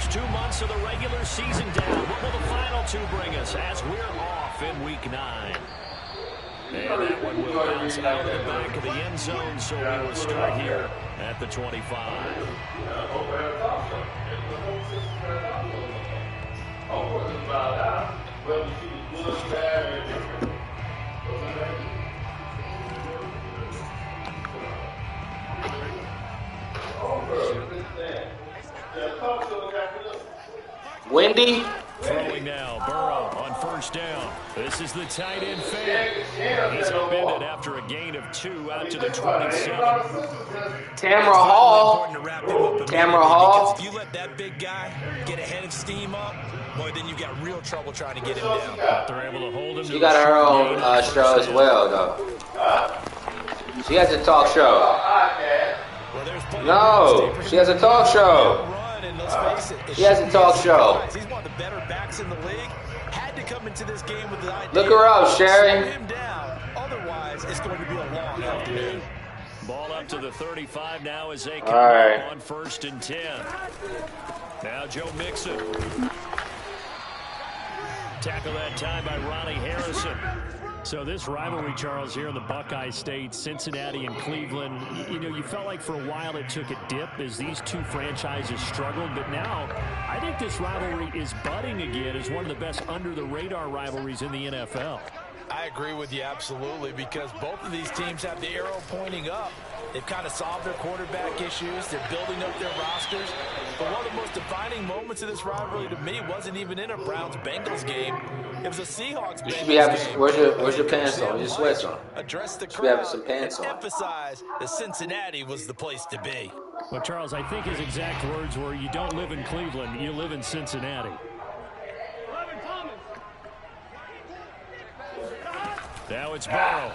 first 2 months of the regular season down. What will the final two bring us as we're off in Week 9? And that one will bounce out of the back of the end zone, so we will start here at the 25. Wendy. Throwing now, Burrow on first down. This is the tight end fake. He's upended after a gain of 2 out to the 27. Tamara Hall. Tamara Hall. If you let that big guy get ahead of steam up, boy, then you've got real trouble trying to get him down. But they're able to hold him. She got her own show as well, though. She has a talk show. No, she has a talk show. She has a talk show. He's one of the better backs in the league. Had to come into this game with the idea. Look her up, Sherry. Slow him down. Otherwise, it's going to be a long afternoon. Ball up to the 35 now as they come up on 1st and 10. Now Joe Mixon. Tackle that time by Ronnie Harrison. So this rivalry, Charles, here in the Buckeye State, Cincinnati and Cleveland, you know, you felt like for a while it took a dip as these two franchises struggled. But now I think this rivalry is budding again as one of the best under-the-radar rivalries in the NFL. I agree with you absolutely, because both of these teams have the arrow pointing up. They've kind of solved their quarterback issues. They're building up their rosters. But one of the most defining moments of this rivalry to me wasn't even in a Browns-Bengals game. It was a Seahawks-Bengals game. Where's your pants on? Where's your sweats on? Address the Should be having crowd some pants and on. emphasize that Cincinnati was the place to be. Well, Charles, I think his exact words were, you don't live in Cleveland, you live in Cincinnati. Now it's Burrow.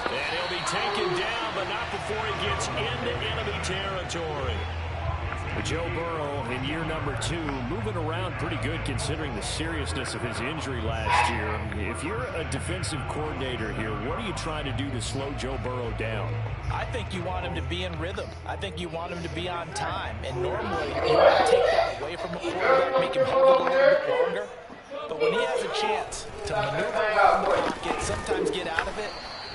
And he'll be taken down, but not before he gets into enemy territory. Joe Burrow in year number 2, moving around pretty good considering the seriousness of his injury last year. If you're a defensive coordinator here, what are you trying to do to slow Joe Burrow down? I think you want him to be in rhythm. I think you want him to be on time. And normally, you want to take that away from a quarterback, make him hold it a little bit longer. But when he has a chance to maneuver around the pocket, sometimes get out of it,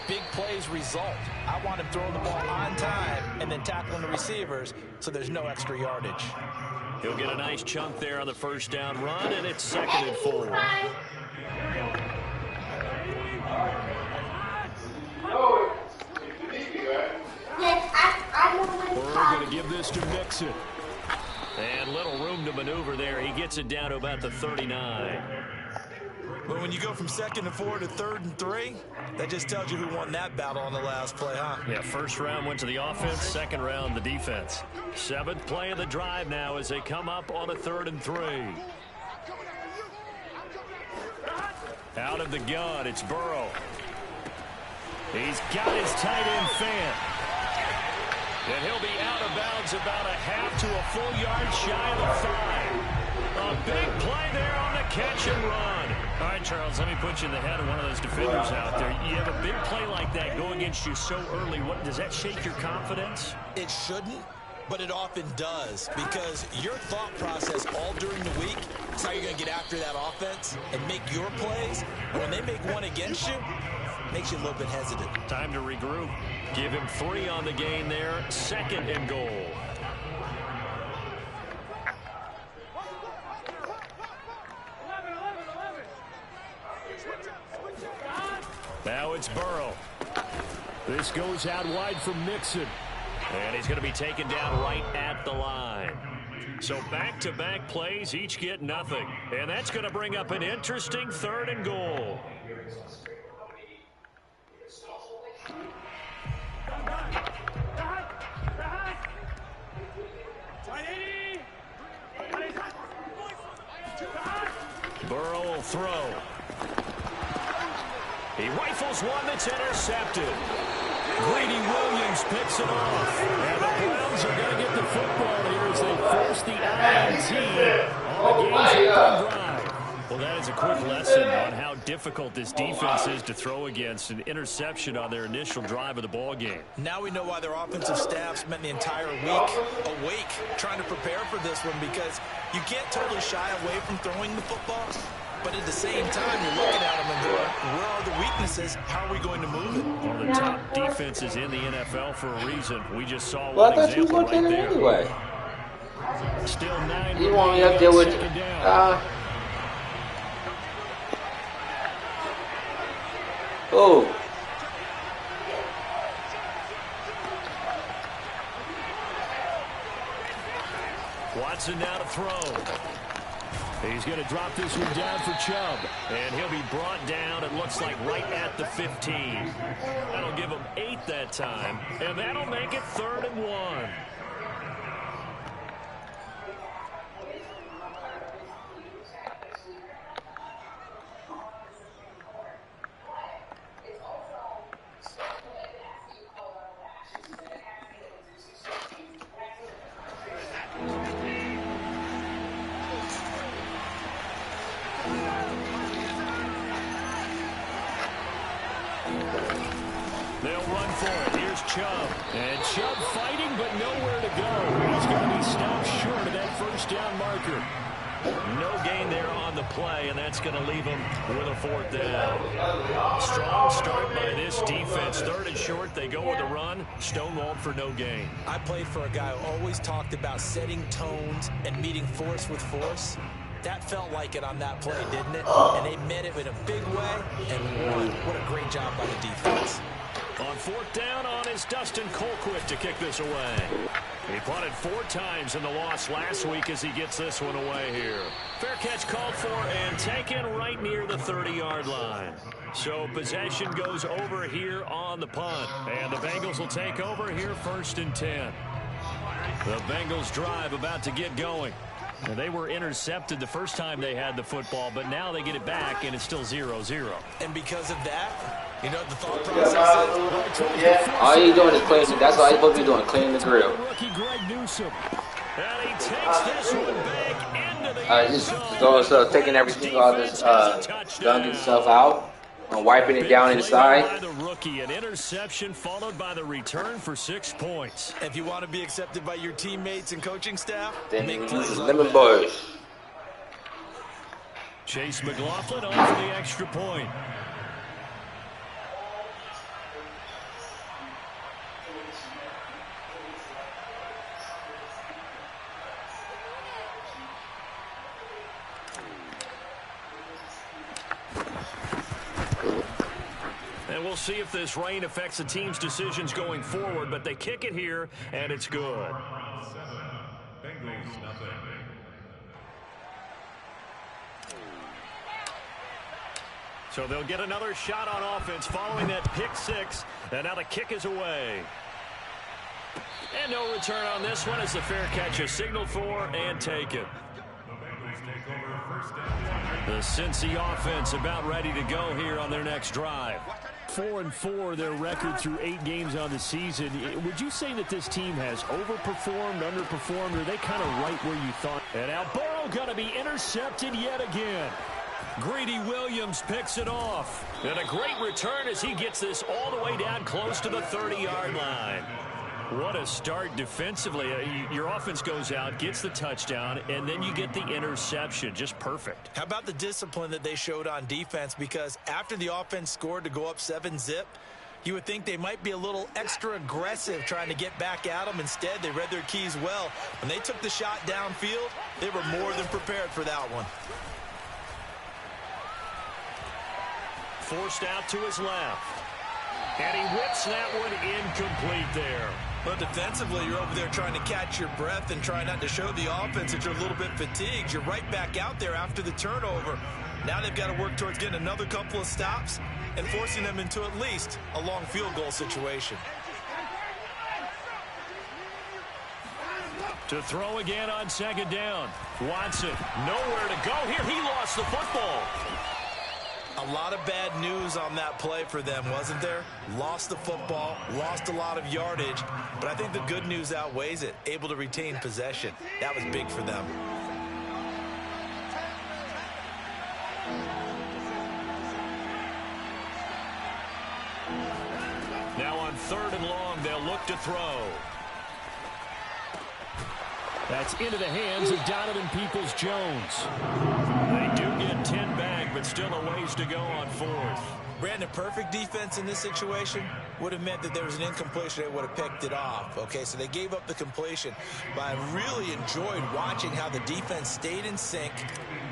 big plays result. I want him throwing the ball on time and then tackling the receivers so there's no extra yardage. He'll get a nice chunk there on the first down run, and it's 2nd and 4. We're going to give this to Mixon. And little room to maneuver there. He gets it down to about the 39. But when you go from 2nd and 4 to 3rd and 3, that just tells you who won that battle on the last play, huh? Yeah, first round went to the offense, second round the defense. 7th play of the drive now as they come up on a 3rd and 3. Out of the gun, it's Burrow. He's got his tight end fan. And he'll be out of bounds about a half to a full yard shy of the 5. A big play there on the catch and run. All right, Charles, let me put you in the head of one of those defenders out there. You have a big play like that go against you so early. What does that shake your confidence? It shouldn't, but it often does, because your thought process all during the week is how you're going to get after that offense and make your plays. And when they make one against you, it makes you a little bit hesitant. Time to regroup. Give him 3 on the gain there. 2nd and goal. Now it's Burrow. This goes out wide from Mixon. And he's going to be taken down right at the line. So back-to-back plays, each get nothing. And that's going to bring up an interesting 3rd and goal. Burrow will throw. He rifles one that's intercepted. Greedy Williams picks it off. And the Browns are going to get the football here as they force the INT on the game's opening drive. Well, that is a quick lesson on how difficult this defense is to throw against. An interception on their initial drive of the ball game. Now we know why their offensive staff spent the entire week awake trying to prepare for this one, because you can't totally shy away from throwing the football, but at the same time you're looking at them and going, where are the weaknesses? How are we going to move it? One of the top defenses in the NFL for a reason. We just saw Well, one I thought you was example going to right take it there. anyway. Still 9. You want me up there with second down. Oh. Watson now to throw. He's going to drop this one down for Chubb. And he'll be brought down, it looks like, right at the 15. That'll give him 8 that time. And that'll make it 3rd and 1. They'll run for it. Here's Chubb. And Chubb fighting, but nowhere to go. He's going to be stopped short of that first down marker. No gain there on the play, and that's going to leave him with a 4th down. Strong start by this defense. 3rd and short. They go with a run. Stonewalled for no gain. I played for a guy who always talked about setting tones and meeting force with force. That felt like it on that play, didn't it? And they met it in a big way and won. What a great job by the defense. On 4th down on is Dustin Colquitt to kick this away. He punted 4 times in the loss last week as he gets this one away here. Fair catch called for and taken right near the 30-yard line. So possession goes over here on the punt. And the Bengals will take over here 1st and 10. The Bengals drive about to get going. And they were intercepted the first time they had the football, but now they get it back, and it's still 0-0. And because of that, you know what the thought process is? All you doing is cleaning. That's all you're supposed to be doing, cleaning the grill. Rookie Greg Newsome. And he takes this one back into the Just go, so taking everything, all this gunking stuff out and wiping it down inside. By the rookie, an interception followed by the return for 6 points. If you want to be accepted by your teammates and coaching staff, Then make use plays like lemon that. bush. Chase McLaughlin on for the extra point. And we'll see if this rain affects the team's decisions going forward, but they kick it here, and it's good. Bengals nothing. So they'll get another shot on offense following that pick 6, and now the kick is away. And no return on this one as the fair catch is signaled for and taken. The Bengals take over 1st and 10. The Cincy offense about ready to go here on their next drive. 4-4, their record through 8 games on the season. Would you say that this team has overperformed, underperformed, or are they kind of right where you thought? And now Burrow going to be intercepted yet again. Greedy Williams picks it off. And a great return as he gets this all the way down close to the 30-yard line. What a start defensively. Your offense goes out, gets the touchdown, and then you get the interception. Just perfect. How about the discipline that they showed on defense? Because after the offense scored to go up 7-zip, you would think they might be a little extra aggressive trying to get back at them. Instead, they read their keys well. When they took the shot downfield, they were more than prepared for that one. Forced out to his left. And he whips that one incomplete there. But defensively, you're over there trying to catch your breath and try not to show the offense that you're a little bit fatigued. You're right back out there after the turnover. Now they've got to work towards getting another couple of stops and forcing them into at least a long field goal situation. To throw again on 2nd down. Watson, nowhere to go here. He lost the football. A lot of bad news on that play for them, wasn't there? Lost the football, lost a lot of yardage, but I think the good news outweighs it. Able to retain possession. That was big for them. Now on 3rd and long, they'll look to throw. That's into the hands of Donovan Peoples-Jones. They do get 10 back, but still a ways to go on 4th. Brandon, perfect defense in this situation would have meant that there was an incompletion. They would have picked it off. Okay, so they gave up the completion. But I really enjoyed watching how the defense stayed in sync,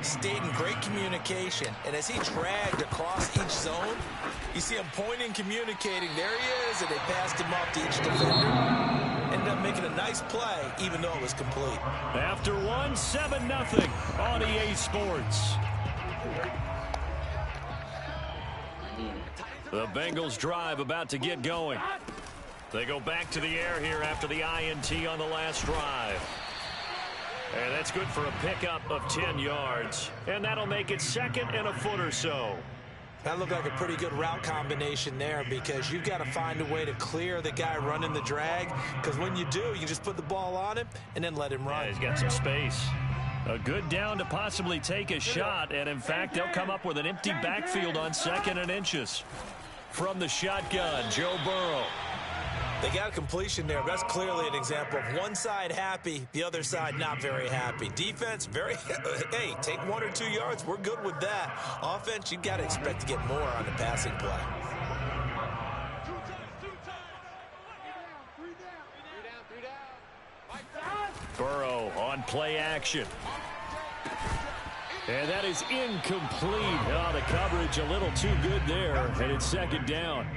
stayed in great communication. And as he dragged across each zone, you see him pointing, communicating. There he is, and they passed him off to each defender. Ended up making a nice play, even though it was complete. After 7-0 on EA Sports. The Bengals drive about to get going. They go back to the air here after the INT on the last drive. And that's good for a pickup of 10 yards. And that'll make it 2nd and a foot or so. That looked like a pretty good route combination there because you've got to find a way to clear the guy running the drag. Because when you do, you just put the ball on him and then let him run. Yeah, he's got some space. A good down to possibly take a shot. And, in fact, they'll come up with an empty backfield on 2nd and inches. From the shotgun, Joe Burrow. They got a completion there. That's clearly an example of one side happy, the other side not very happy. Defense, very, hey, take 1 or 2 yards. We're good with that. Offense, you've got to expect to get more on the passing play. Burrow on play action. And that is incomplete. Oh, the coverage a little too good there, and it's 2nd down.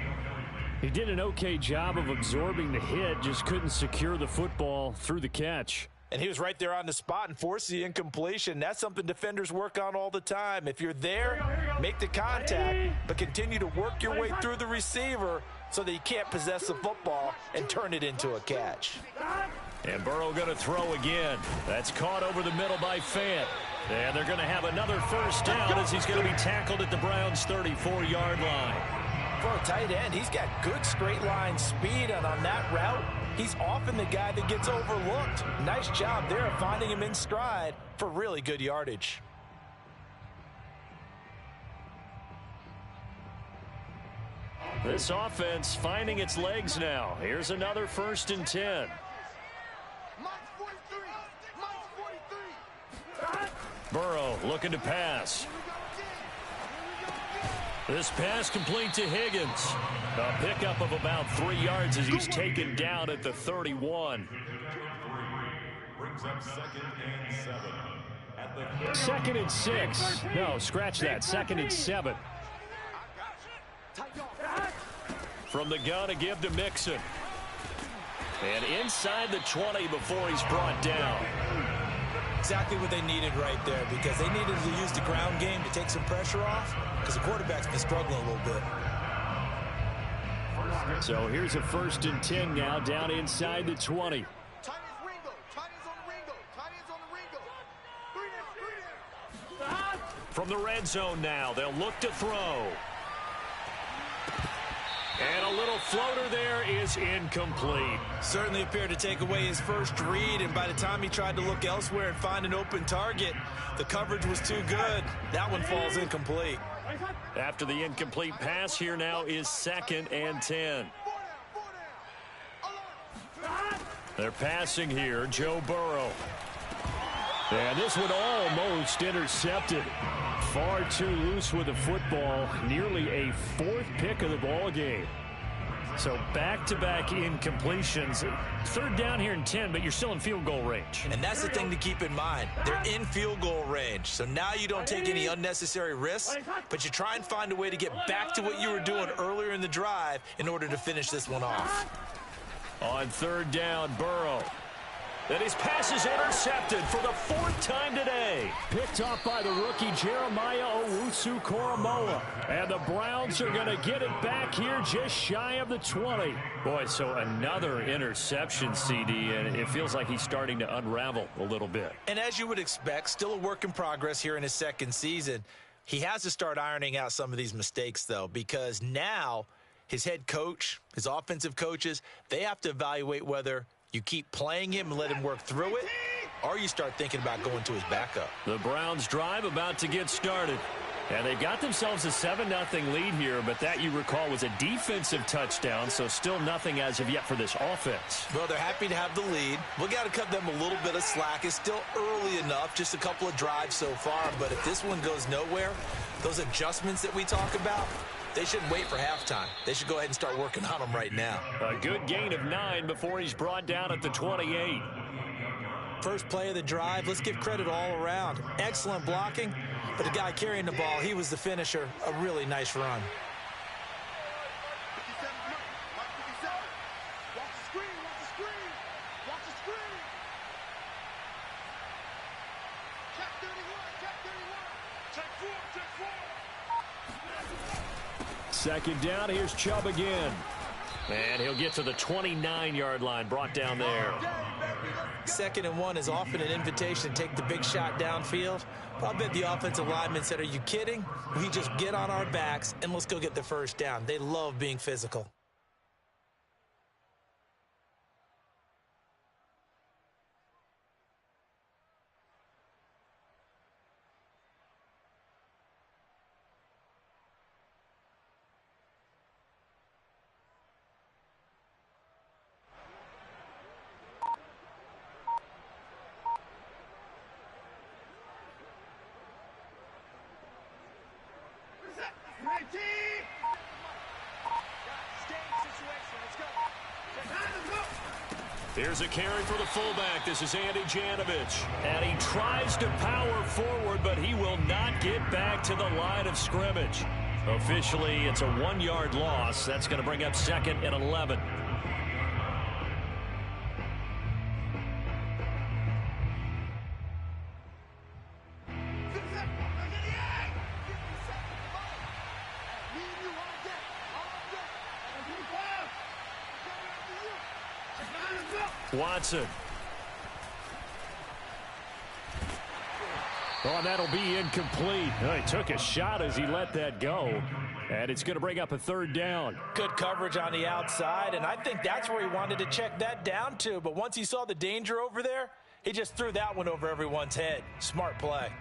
He did an okay job of absorbing the hit, just couldn't secure the football through the catch. And he was right there on the spot and forced the incompletion. That's something defenders work on all the time. If you're there, make the contact, but continue to work your way through the receiver so that you can't possess the football and turn it into a catch. And Burrow going to throw again. That's caught over the middle by Fant. And they're going to have another 1st down as he's going to be tackled at the Browns' 34-yard line. For a tight end, he's got good straight line speed, and on that route, he's often the guy that gets overlooked. Nice job there of finding him in stride for really good yardage. This offense finding its legs now. Here's another 1st and 10. Burrow looking to pass. This pass complete to Higgins. A pickup of about 3 yards as he's taken down at the 31. Brings up 2nd and 7. At the 2nd and 6. No, scratch that. 2nd and 7. From the gun, a give to Mixon. And inside the 20 before he's brought down. Exactly what they needed right there because they needed to use the ground game to take some pressure off because the quarterback's been struggling a little bit. So here's a 1st and 10 now down inside the 20. From the red zone now, they'll look to throw. And a little floater there is incomplete. Certainly appeared to take away his first read, and by the time he tried to look elsewhere and find an open target, the coverage was too good. That one falls incomplete. After the incomplete pass, here now is 2nd and 10. They're passing here, Joe Burrow. And this one almost intercepted. Far too loose with the football. Nearly a 4th pick of the ball game. So back-to-back incompletions. 3rd down here and 10, but you're still in field goal range. And that's the thing to keep in mind. They're in field goal range. So now you don't take any unnecessary risks, but you try and find a way to get back to what you were doing earlier in the drive in order to finish this one off. On 3rd down, Burrow. And his pass is intercepted for the 4th time today. Picked off by the rookie Jeremiah Owusu-Koramoah. And the Browns are going to get it back here just shy of the 20. Boy, so another interception, CD, and it feels like he's starting to unravel a little bit. And as you would expect, still a work in progress here in his 2nd season. He has to start ironing out some of these mistakes, though, because now his head coach, his offensive coaches, they have to evaluate whether you keep playing him and let him work through it, or you start thinking about going to his backup. The Browns drive about to get started. And they've got themselves a 7-0 lead here, but that, you recall, was a defensive touchdown, so still nothing as of yet for this offense. Well, they're happy to have the lead. We got to cut them a little bit of slack. It's still early enough, just a couple of drives so far, but if this one goes nowhere, those adjustments that we talk about, they shouldn't wait for halftime. They should go ahead and start working on them right now. A good gain of 9 before he's brought down at the 28. First play of the drive, let's give credit all around. Excellent blocking, but the guy carrying the ball, he was the finisher. A really nice run. Second down, here's Chubb again. And he'll get to the 29-yard line, brought down there. 2nd and 1 is often an invitation to take the big shot downfield. I'll bet the offensive lineman said, are you kidding? We just get on our backs and let's go get the first down. They love being physical. Here's a carry for the fullback. This is Andy Janovich. And he tries to power forward, but he will not get back to the line of scrimmage. Officially, it's a 1-yard loss. That's going to bring up 2nd and 11. Watson. Oh, and that'll be incomplete. Oh, he took a shot as he let that go. And it's going to bring up a 3rd down. Good coverage on the outside, and I think that's where he wanted to check that down to. But once he saw the danger over there, he just threw that one over everyone's head. Smart play.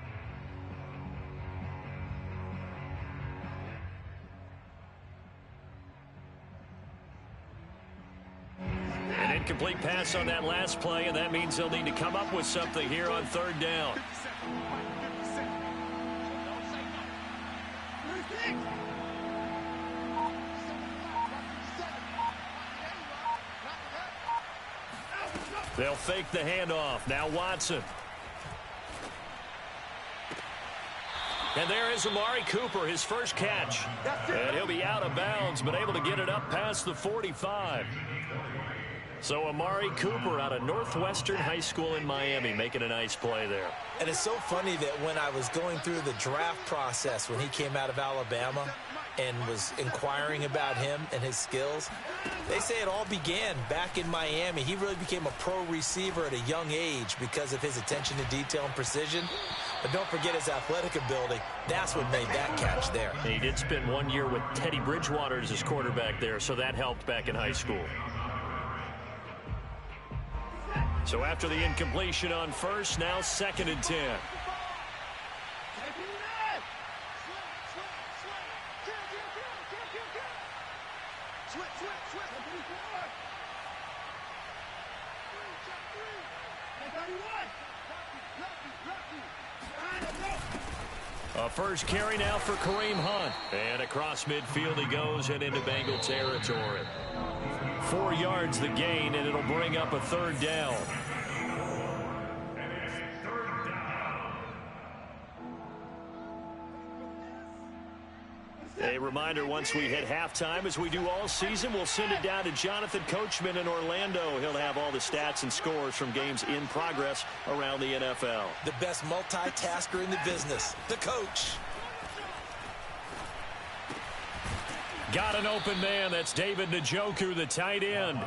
An incomplete pass on that last play, and that means they'll need to come up with something here on 3rd down. They'll fake the handoff. Now Watson. And there is Amari Cooper, his first catch. And he'll be out of bounds, but able to get it up past the 45. So Amari Cooper out of Northwestern High School in Miami making a nice play there. And it's so funny that when I was going through the draft process when he came out of Alabama and was inquiring about him and his skills, they say it all began back in Miami. He really became a pro receiver at a young age because of his attention to detail and precision. But don't forget his athletic ability. That's what made that catch there. He did spend 1 year with Teddy Bridgewater as his quarterback there, so that helped back in high school. So after the incompletion on first, now 2nd and 10. A first carry now for Kareem Hunt. And across midfield he goes and into Bengal territory. 4 yards the gain, and it'll bring up a 3rd down. A reminder, once we hit halftime, as we do all season, we'll send it down to Jonathan Coachman in Orlando. He'll have all the stats and scores from games in progress around the NFL. The best multitasker in the business, the coach. Got an open man. That's David Njoku, the tight end.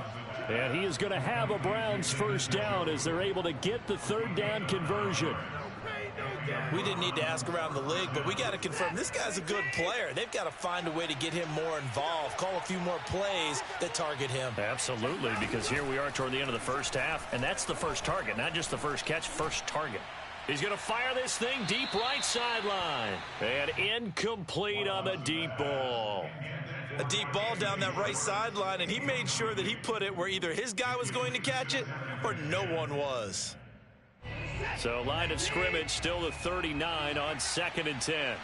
And he is going to have a Browns first down as they're able to get the 3rd down conversion. We didn't need to ask around the league, but we got to confirm this guy's a good player. They've got to find a way to get him more involved, call a few more plays that target him. Absolutely, because here we are toward the end of the first half, and that's the first target, not just the first catch, first target. He's going to fire this thing deep right sideline. And incomplete on the deep ball. A deep ball down that right sideline, and he made sure that he put it where either his guy was going to catch it or no one was. So line of scrimmage still the 39 on 2nd and 10.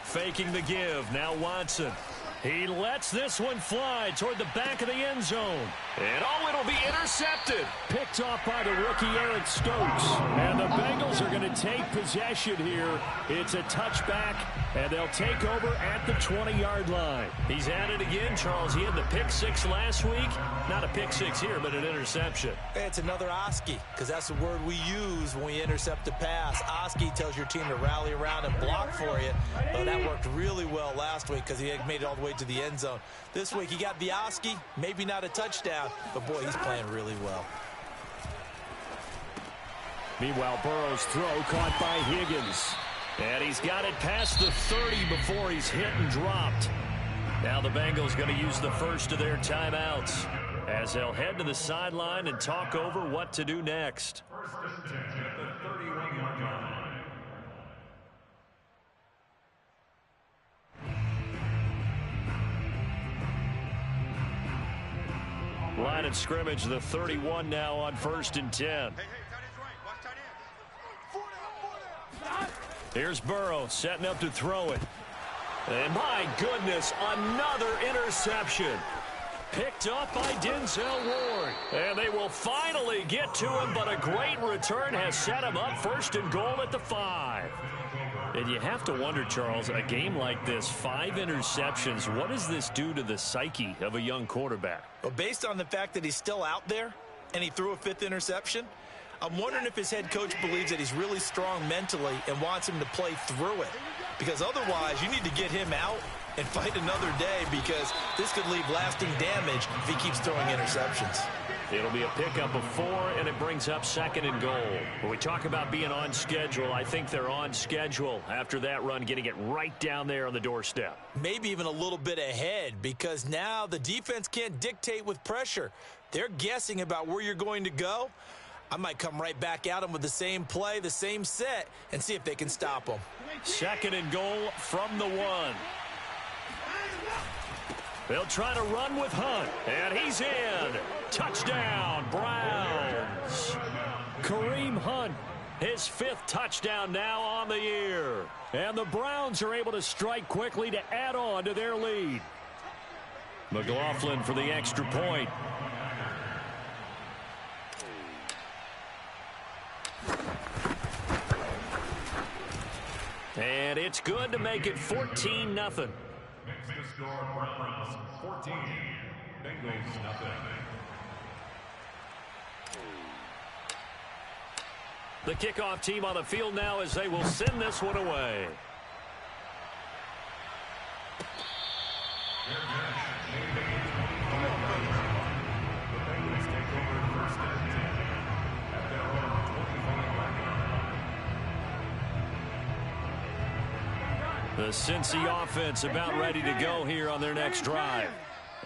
Faking the give. Now Watson. He lets this one fly toward the back of the end zone. And it'll be intercepted. Picked off by the rookie Eric Stokes. And the Bengals are going to take possession here. It's a touchback, and they'll take over at the 20-yard line. He's at it again, Charles. He had the pick 6 last week. Not a pick 6 here, but an interception. It's another Oski, because that's the word we use when we intercept a pass. Oski tells your team to rally around and block for you. Well, that worked really well last week because he had made it all the way to the end zone. This week he got the Oski, maybe not a touchdown, but boy, he's playing really well. Meanwhile, Burrow's throw caught by Higgins. And he's got it past the 30 before he's hit and dropped. Now the Bengals going to use the first of their timeouts as they'll head to the sideline and talk over what to do next. First and 10 at the 31-yard line. Line of scrimmage, the 31 now on 1st and 10. Here's Burrow setting up to throw it. And my goodness, another interception. Picked up by Denzel Ward. And they will finally get to him, but a great return has set him up 1st and goal at the 5. And you have to wonder, Charles, a game like this, 5 interceptions, what does this do to the psyche of a young quarterback? Well, based on the fact that he's still out there and he threw a 5th interception, I'm wondering if his head coach believes that he's really strong mentally and wants him to play through it. Because otherwise, you need to get him out and fight another day, because this could leave lasting damage if he keeps throwing interceptions. It'll be a pickup of 4, and it brings up 2nd and goal. When we talk about being on schedule, I think they're on schedule after that run, getting it right down there on the doorstep. Maybe even a little bit ahead, because now the defense can't dictate with pressure. They're guessing about where you're going to go. I might come right back at them with the same play, the same set, and see if they can stop them. 2nd and goal from the 1. They'll try to run with Hunt, and he's in. Touchdown, Browns. Kareem Hunt, his 5th touchdown now on the year. And the Browns are able to strike quickly to add on to their lead. McLaughlin for the extra point. And it's good to make it 14-0. Makes the score Browns 14, Bengals nothing. The kickoff team on the field now as they will send this one away. The Cincy offense about ready to go here on their next drive.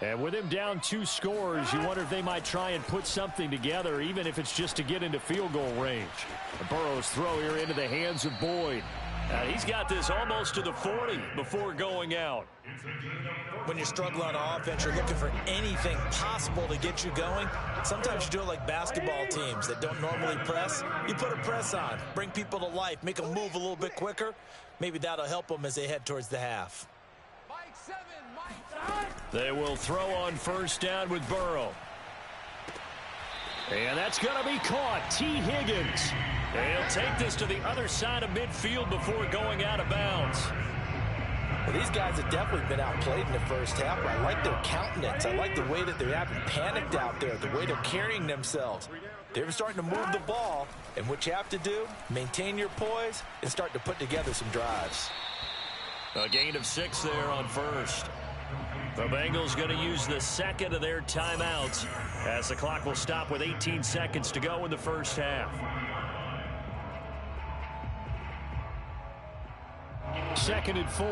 And with him down 2 scores, you wonder if they might try and put something together, even if it's just to get into field goal range. Burrow's throw here into the hands of Boyd. He's got this almost to the 40 before going out. When you're struggling on offense, you're looking for anything possible to get you going. Sometimes you do it like basketball teams that don't normally press. You put a press on, bring people to life, make them move a little bit quicker. Maybe that'll help them as they head towards the half. They will throw on 1st down with Burrow. And that's going to be caught. T. Higgins. He'll take this to the other side of midfield before going out of bounds. Well, these guys have definitely been outplayed in the first half. I like their countenance. I like the way that they haven't panicked out there, the way they're carrying themselves. They're starting to move the ball, and what you have to do, maintain your poise and start to put together some drives. A gain of 6 there on 1st. The Bengals going to use the 2nd of their timeouts as the clock will stop with 18 seconds to go in the first half. 2nd and 4.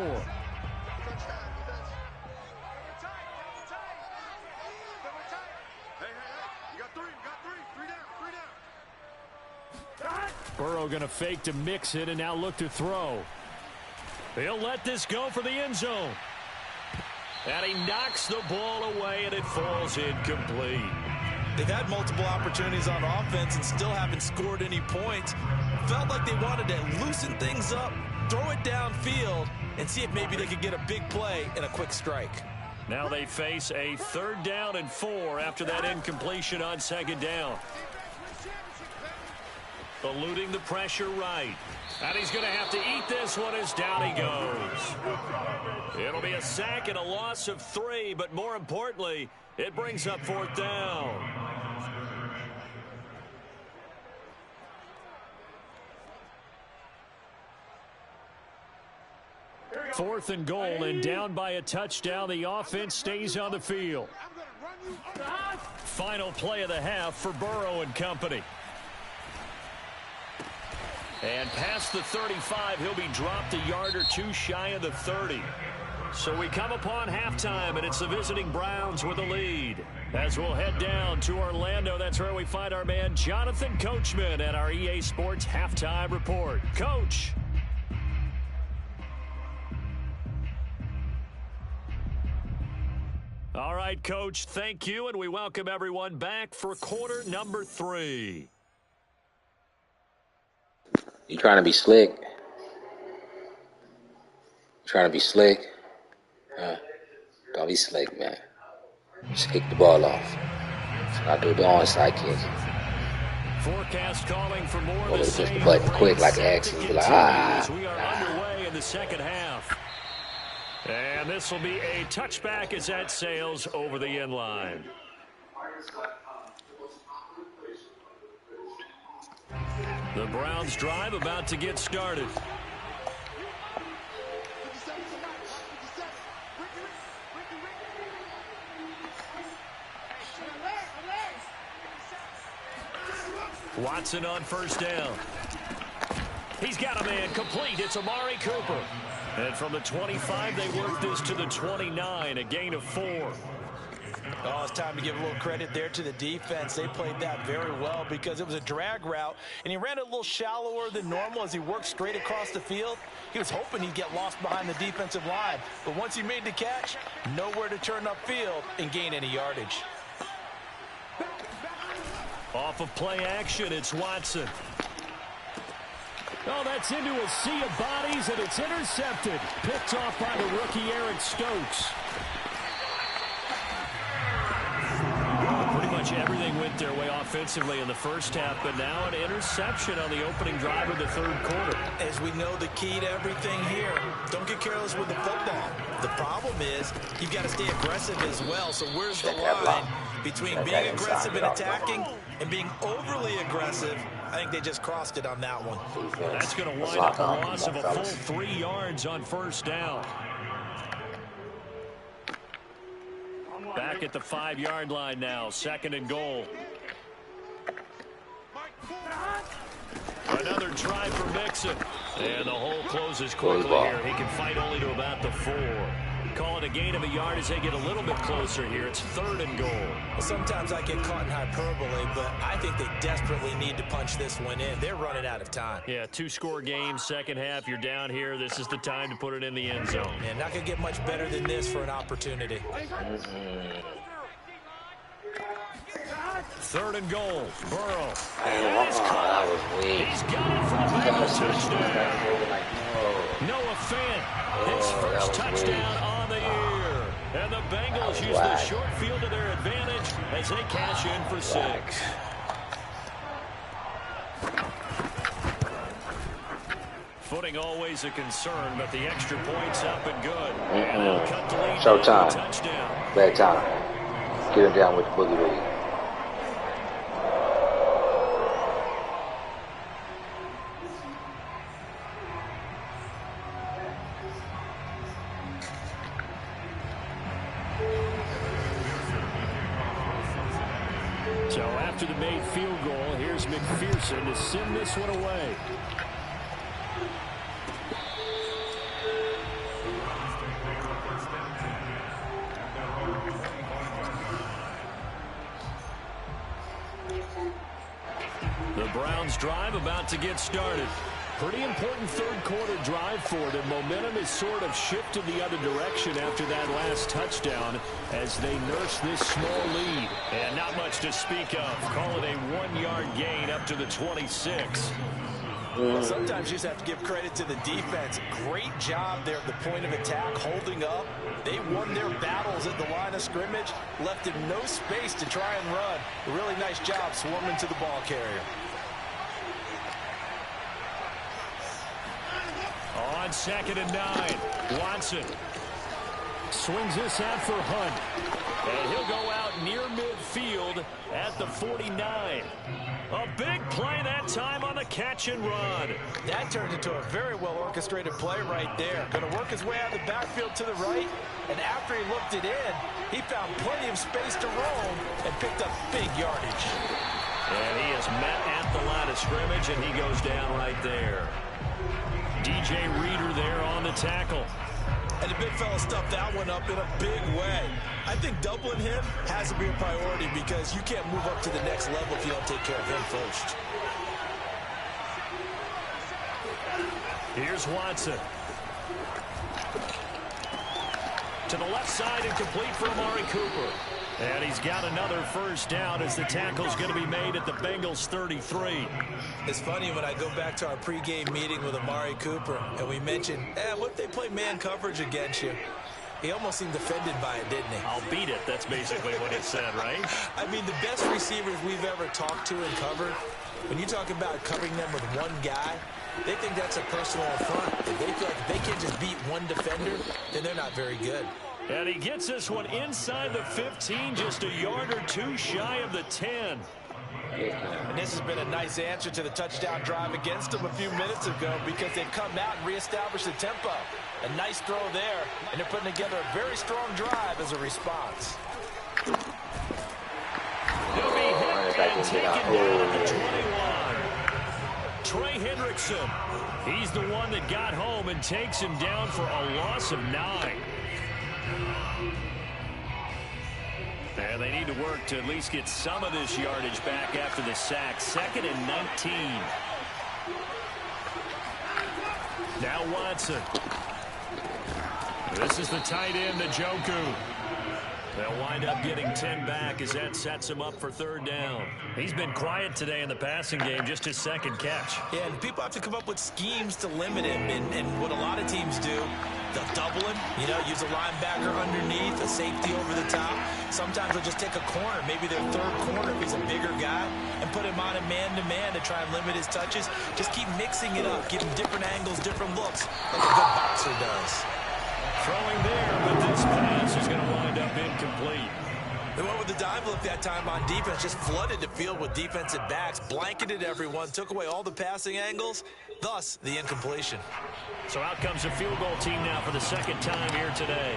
You got three down. Burrow going to fake to mix it and now look to throw. He'll let this go for the end zone. And he knocks the ball away, and it falls incomplete. They've had multiple opportunities on offense and still haven't scored any points. Felt like they wanted to loosen things up, throw it downfield, and see if maybe they could get a big play and a quick strike. Now they face a 3rd down and 4 after that incompletion on 2nd down. Eluding the pressure right. And he's going to have to eat this one as down he goes. It'll be a sack and a loss of 3, but more importantly, it brings up 4th down. 4th and goal, and down by a touchdown. The offense stays on the field. Final play of the half for Burrow and company. And past the 35, he'll be dropped a yard or 2 shy of the 30. So we come upon halftime, and it's the visiting Browns with the lead. As we'll head down to Orlando, that's where we find our man Jonathan Coachman at our EA Sports Halftime Report. Coach. All right, Coach, thank you, and we welcome everyone back for quarter number 3. You trying to be slick? Trying to be slick? Don't be slick, man. Just kick the ball off. I'll do the onside kick. Forecast calling for more Or push the button quick like an accident. Be like, We are underway in the second half. And this will be a touchback as that sails over the end line. The Browns drive about to get started. Watson on 1st down. He's got a man complete. It's Amari Cooper. And from the 25, they work this to the 29, a gain of 4. Oh, it's time to give a little credit there to the defense. They played that very well because it was a drag route, and he ran it a little shallower than normal as he worked straight across the field. He was hoping he'd get lost behind the defensive line, but once he made the catch, nowhere to turn upfield and gain any yardage. Off of play action, it's Watson. Oh, that's into a sea of bodies, and it's intercepted. Picked off by the rookie Eric Stokes. Pretty much everything went their way offensively in the first half, but now an interception on the opening drive of the 3rd quarter. As we know, the key to everything here, don't get careless with the football. The problem is you've got to stay aggressive as well. So where's the line between being aggressive and attacking and being overly aggressive? I think they just crossed it on that one. That's going to wind up a loss of a full 3 yards on 1st down. Back at the 5-yard line now, 2nd and goal. Another try for Mixon. And the hole closes quickly here. He can fight only to about the 4. Call it a gain of a yard as they get a little bit closer here. It's 3rd and goal. Well, sometimes I get caught in hyperbole, but I think they desperately need to punch this one in. They're running out of time. Yeah, 2-score game, second half. You're down here. This is the time to put it in the end zone. And not going to get much better than this for an opportunity. 3rd and goal. Burrow. That was weak. He's got it for a Bengals touchdown. Noah Fant, his first touchdown on the year. And the Bengals use the short field to their advantage as they cash in for 6. Footing always a concern, but the extra point's up and good. And they'll cut the lead. Showtime. Touchdown. Bad time. Get him down with the boogie woogie. So after the made field goal, here's McPherson to send this one away. The Browns drive about to get started. Pretty important third quarter drive for them. Momentum has sort of shifted the other direction after that last touchdown as they nurse this small lead. And not much to speak of. Call it a 1-yard gain up to the 26. Well, sometimes you just have to give credit to the defense. Great job there at the point of attack, holding up. They won their battles at the line of scrimmage, left him no space to try and run. A really nice job swarming to the ball carrier. On 2nd and 9, Watson swings this out for Hunt. And he'll go out near midfield at the 49. A big play that time on the catch and run. That turned into a very well-orchestrated play right there. Going to work his way out of the backfield to the right. And after he looked it in, he found plenty of space to roam and picked up big yardage. And he is met at the line of scrimmage, and he goes down right there. DJ Reader there on the tackle. And the big fella stuffed that one up in a big way. I think doubling him has to be a priority because you can't move up to the next level if you don't take care of him first. Here's Watson. To the left side and complete for Amari Cooper. And he's got another first down as the tackle's going to be made at the Bengals 33. It's funny when I go back to our pregame meeting with Amari Cooper and we mentioned, what if they play man coverage against you? He almost seemed offended by it, didn't he? I'll beat it. That's basically what he said, right? I mean, the best receivers we've ever talked to and covered, when you talk about covering them with one guy, they think that's a personal affront. If they feel like if they can't just beat one defender, then they're not very good. And he gets this one inside the 15, just a yard or two shy of the 10. And this has been a nice answer to the touchdown drive against them a few minutes ago because they've come out and reestablished the tempo. A nice throw there, and they're putting together a very strong drive as a response. He'll be hit and taken down at the 21. Trey Hendrickson, he's the one that got home and takes him down for a loss of 9. And they need to work to at least get some of this yardage back after the sack. 2nd and 19. Now Watson. This is the tight end, Njoku. They'll wind up getting 10 back as that sets him up for 3rd down. He's been quiet today in the passing game, just his 2nd catch. Yeah, and people have to come up with schemes to limit him, and what a lot of teams do, they'll double him, use a linebacker underneath, a safety over the top. Sometimes they'll just take a corner, maybe their 3rd corner if he's a bigger guy, and put him on a man-to-man to try and limit his touches. Just keep mixing it up, give him different angles, different looks, like a good boxer does. Throwing there, but this pass is going to wind up incomplete. They went with the dive look that time on defense, just flooded the field with defensive backs, blanketed everyone, took away all the passing angles, thus the incompletion. So out comes a field goal team now for the 2nd time here today.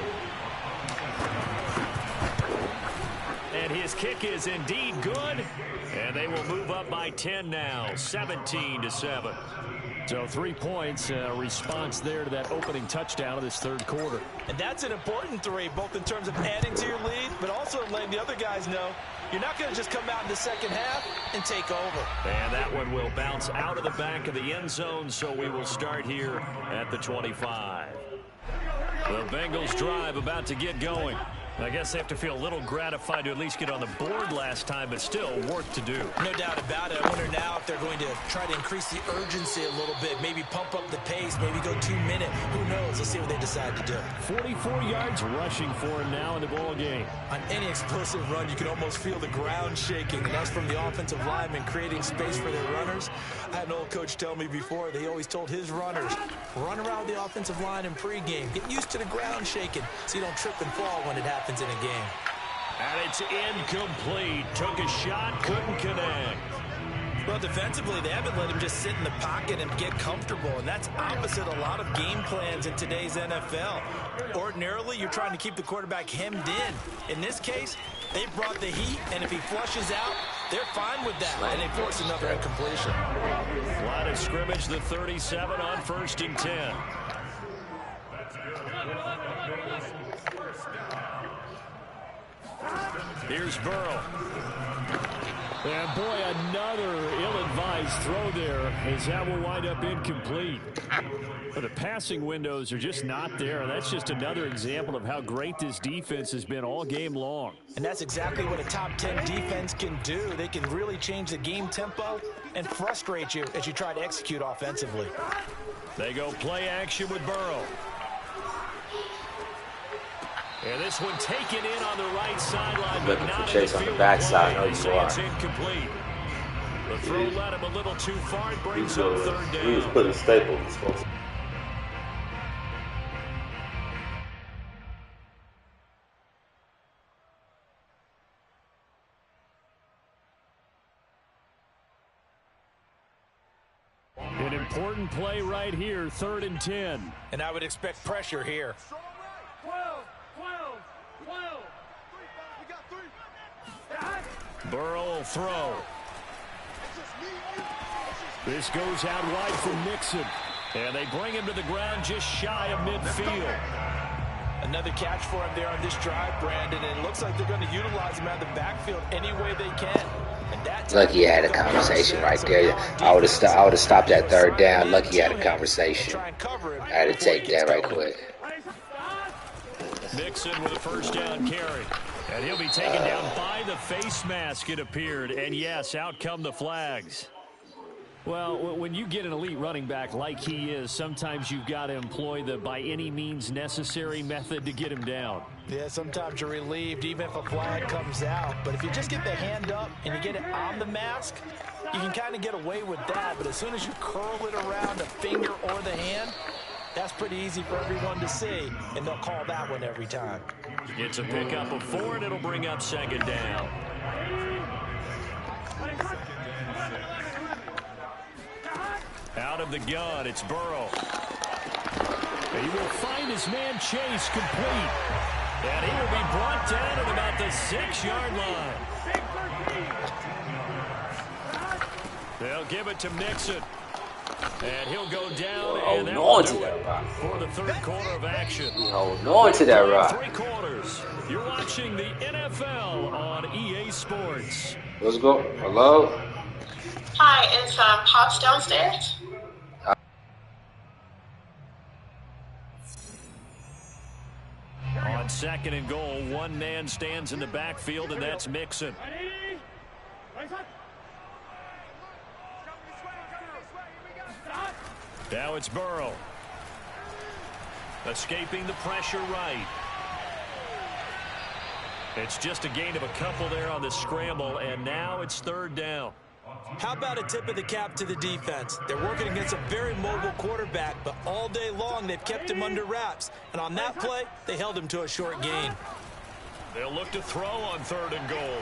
And his kick is indeed good, and they will move up by 10 now, 17-7. So 3 points, response there to that opening touchdown of this 3rd quarter. And that's an important 3, both in terms of adding to your lead, but also letting the other guys know you're not going to just come out in the 2nd half and take over. And that one will bounce out of the back of the end zone, so we will start here at the 25. The Bengals drive about to get going. I guess they have to feel a little gratified to at least get on the board last time, but still work to do. No doubt about it. I wonder now if they're going to try to increase the urgency a little bit, maybe pump up the pace, maybe go 2-minute. Who knows? Let's see what they decide to do. 44 yards rushing for him now in the ball game. On any explosive run, you can almost feel the ground shaking, and that's from the offensive linemen creating space for their runners. I had an old coach tell me before, they always told his runners, run around the offensive line in pregame. Get used to the ground shaking so you don't trip and fall when it happens in a game. And it's incomplete. Took a shot, couldn't connect. Well, defensively, they haven't let him just sit in the pocket and get comfortable, and that's opposite a lot of game plans in today's NFL. Ordinarily, you're trying to keep the quarterback hemmed in. In this case, they brought the heat, and if he flushes out, they're fine with that, and they force another incompletion. Line of scrimmage, the 37 on 1st and 10. Here's Burrow. And boy, another ill-advised throw there, as that will wind up incomplete. But the passing windows are just not there. That's just another example of how great this defense has been all game long. And that's exactly what a top 10 defense can do. They can really change the game tempo and frustrate you as you try to execute offensively. They go play action with Burrow. And this one taken in on the right sideline, but not Chase on the backside. I know you are. It's incomplete. The throw led him a little too far. It brings up third down. He was putting staples. An important play right here, 3rd and 10. And I would expect pressure here. 12. Burrow will throw. This goes out wide for Mixon. And they bring him to the ground just shy of midfield. Another catch for him there on this drive, Brandon. And it looks like they're going to utilize him out of the backfield any way they can. Lucky I had a conversation right there. I would have stopped that 3rd down. Lucky I had a conversation. I had to take that right quick. Mixon with a 1st down carry. And he'll be taken down by the face mask, it appeared. And yes, out come the flags. Well, when you get an elite running back like he is, sometimes you've got to employ the by any means necessary method to get him down. Yeah, sometimes you're relieved even if a flag comes out. But if you just get the hand up and you get it on the mask, you can kind of get away with that. But as soon as you curl it around the finger or the hand, that's pretty easy for everyone to see, and they'll call that one every time. It's a pickup of 4, and it'll bring up 2nd down. Out of the gun, it's Burrow. He will find his man Chase complete. And he will be brought down at about the 6-yard line. They'll give it to Mixon. And he'll go down, and that will do it for the 3rd quarter of action. Hold on to that rock. 3 quarters. You're watching the NFL on EA Sports. Let's go. Hello? Hi, is Pops downstairs? On 2nd and goal, one man stands in the backfield, and that's Mixon. Now it's Burrow. Escaping the pressure right. It's just a gain of a couple there on the scramble, and now it's 3rd down. How about a tip of the cap to the defense? They're working against a very mobile quarterback, but all day long they've kept him under wraps. And on that play, they held him to a short gain. They'll look to throw on 3rd and goal.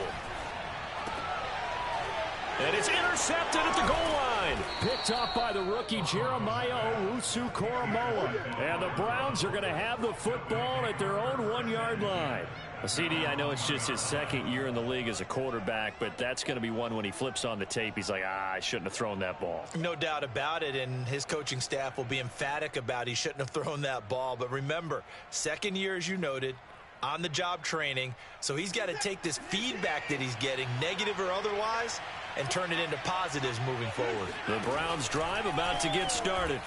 And it's intercepted at the goal line. Picked up by the rookie Jeremiah Owusu-Koramoah. And the Browns are going to have the football at their own 1-yard line. CD, I know it's just his 2nd year in the league as a quarterback, but that's going to be one when he flips on the tape. He's like, I shouldn't have thrown that ball. No doubt about it, and his coaching staff will be emphatic about he shouldn't have thrown that ball. But remember, 2nd year, as you noted, on-the-job training, so he's got to take this feedback that he's getting, negative or otherwise, and turn it into positives moving forward. The Browns drive about to get started.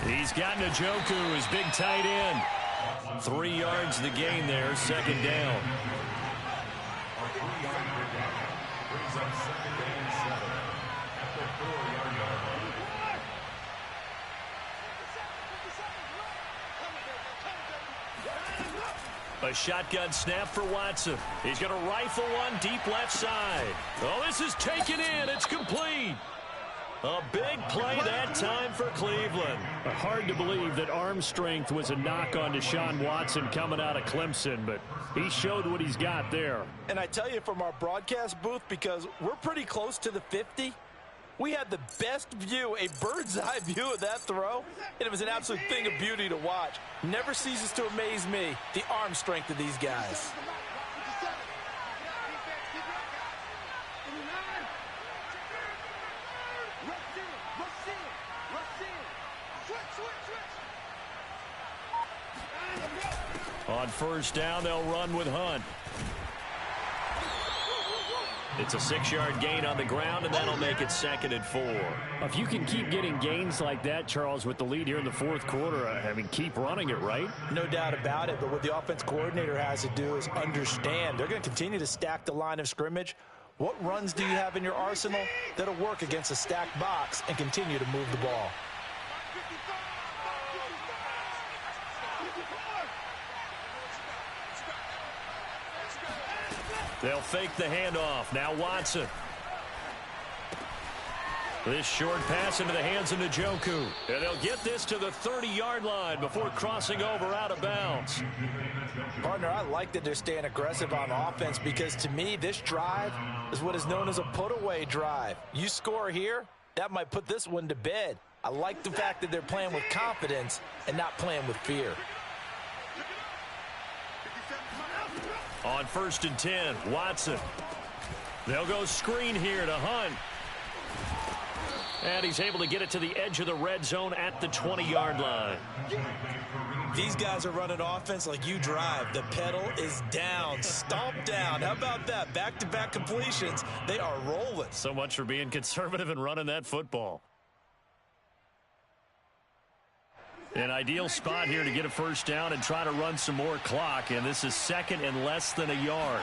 He's got Njoku, his big tight end. 3 yards the gain there, 2nd down. A shotgun snap for Watson. He's going to rifle one deep left side. Oh, this is taken in. It's complete. A big play that time for Cleveland. Hard to believe that arm strength was a knock on Deshaun Watson coming out of Clemson, but he showed what he's got there. And I tell you, from our broadcast booth, because we're pretty close to the 50, we had the best view, a bird's eye view of that throw, and it was an absolute thing of beauty to watch. Never ceases to amaze me, the arm strength of these guys. On 1st down, they'll run with Hunt. It's a 6-yard gain on the ground, and that'll make it 2nd and 4. If you can keep getting gains like that, Charles, with the lead here in the fourth quarter, I mean, keep running it, right? No doubt about it, but what the offense coordinator has to do is understand they're going to continue to stack the line of scrimmage. What runs do you have in your arsenal that'll work against a stacked box and continue to move the ball? They'll fake the handoff. Now Watson. This short pass into the hands of Njoku. And they'll get this to the 30-yard line before crossing over out of bounds. Partner, I like that they're staying aggressive on offense because to me, this drive is what is known as a put-away drive. You score here, that might put this one to bed. I like the fact that they're playing with confidence and not playing with fear. On 1st and 10, Watson. They'll go screen here to Hunt. And he's able to get it to the edge of the red zone at the 20-yard line. These guys are running offense like you drive. The pedal is down, stomped down. How about that? Back-to-back completions. They are rolling. So much for being conservative and running that football. An ideal spot here to get a first down and try to run some more clock. And this is 2nd and less than a yard.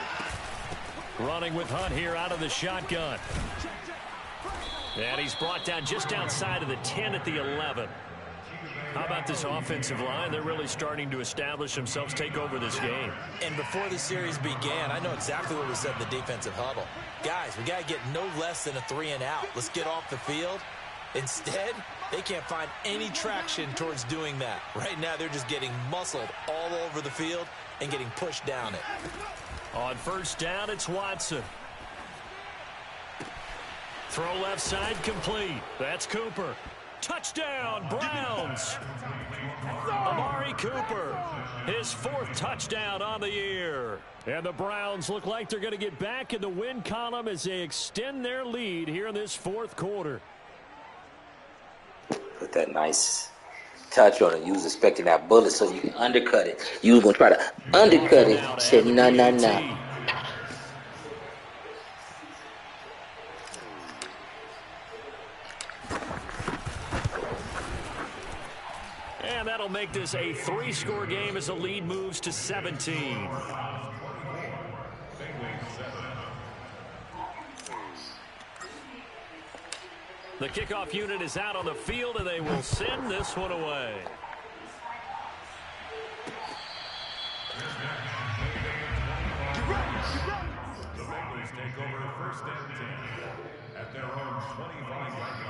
Running with Hunt here out of the shotgun. And he's brought down just outside of the 10 at the 11. How about this offensive line? They're really starting to establish themselves, take over this game. And before the series began, I know exactly what we said in the defensive huddle. Guys, we got to get no less than a 3 and out. Let's get off the field. Instead, they can't find any traction towards doing that. Right now, they're just getting muscled all over the field and getting pushed down it. On 1st down, it's Watson. Throw left side complete. That's Cooper. Touchdown, Browns. Amari Cooper, his 4th touchdown on the year. And the Browns look like they're going to get back in the win column as they extend their lead here in this 4th quarter. Put that nice touch on it. You was expecting that bullet so you can undercut it. You was going to try to undercut it. Said, no, no, no. And that'll make this a 3-score game as the lead moves to 17. The kickoff unit is out on the field, and they will send this one away. The Bengals take over 1st and 10 at their own 25-yard line.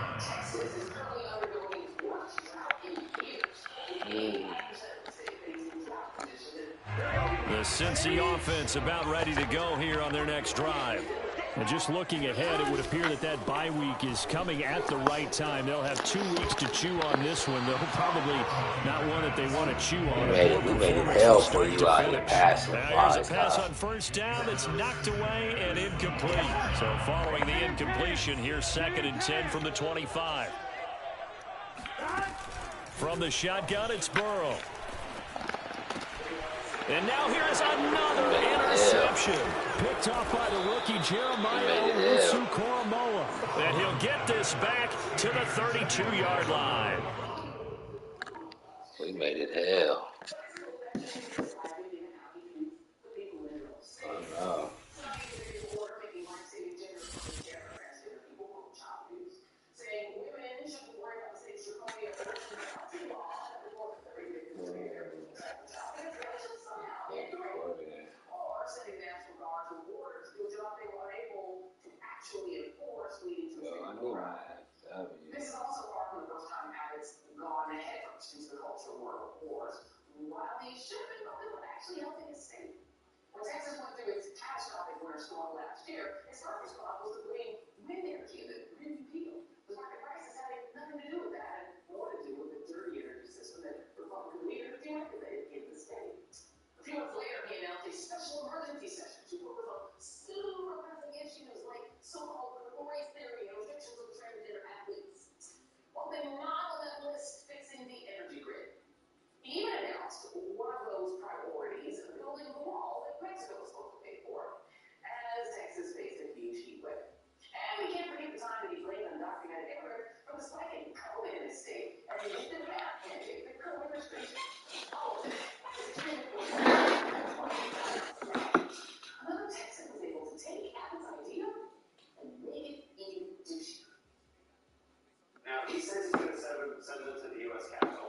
The Cincy offense about ready to go here on their next drive. And just looking ahead, it would appear that that bye week is coming at the right time. They'll have 2 weeks to chew on this one, though probably not one that they want to chew on. We made it hell for you out here passing. Here's a pass on 1st down that's knocked away and incomplete. So following the incompletion, here's 2nd and 10 from the 25. From the shotgun, it's Burrow. And now here is another interception. Picked off by the rookie Jeremiah Owusu-Koramoah. And he'll get this back to the 32-yard line. We made it hell. Oh, no. This is also part of the first time habits gone ahead since the cultural war of wars. While these should have been building, actually helping us save. When Texas went through its catastrophic winter storm last year, its first response was to blame wind energy that really peeled. The market prices had nothing to do with that and more to do with the dirty energy system that Republican leaders deactivated in the state. A few months later, he announced a special emergency session to work with a slew of pressing issues like so-called critical race theory and restrictions of transition. send it to the U.S. Capitol.